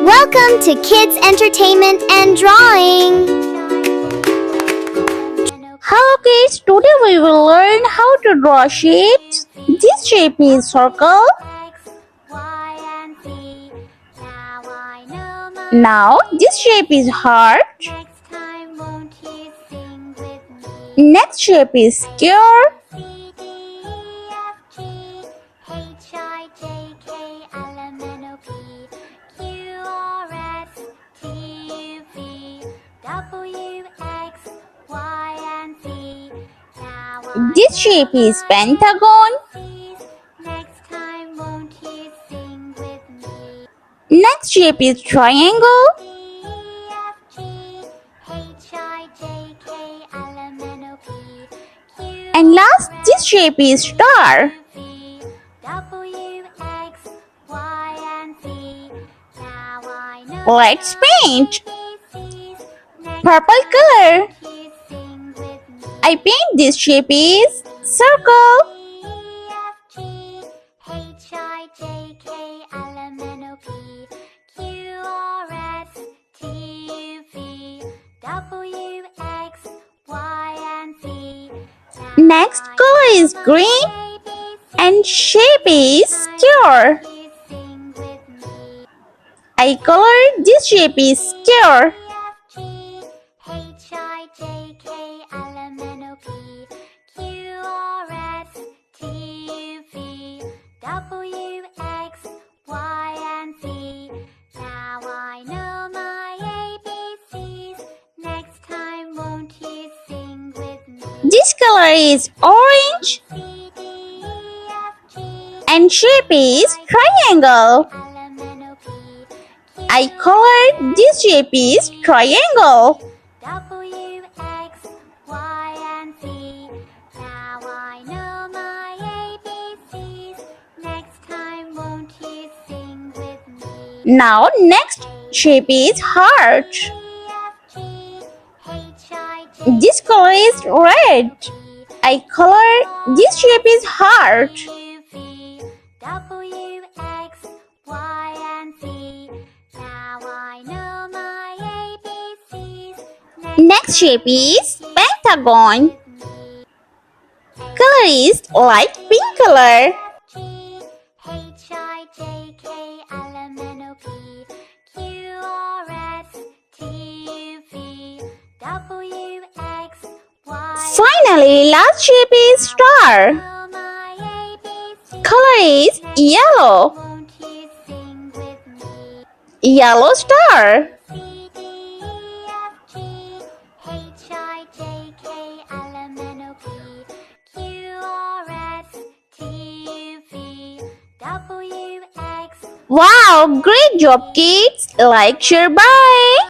Welcome to Kids Entertainment and Drawing. Hello kids, today we will learn how to draw shapes. This shape is circle. Now this shape is heart. Next shape is square. This shape is pentagon. Next shape is triangle. And last, this shape is star. Let's paint. Purple color. I paint this shape is circle. Next color is green and shape is square. I color this shape is square. This color is orange and shape is triangle. I color this shape is triangle. Now next shape is heart. This color is red. I color this shape is heart. Next shape is pentagon. Color is light pink color. Finally, last shape is star. Color is yellow. Yellow star. Wow, great job kids. Like, share, bye.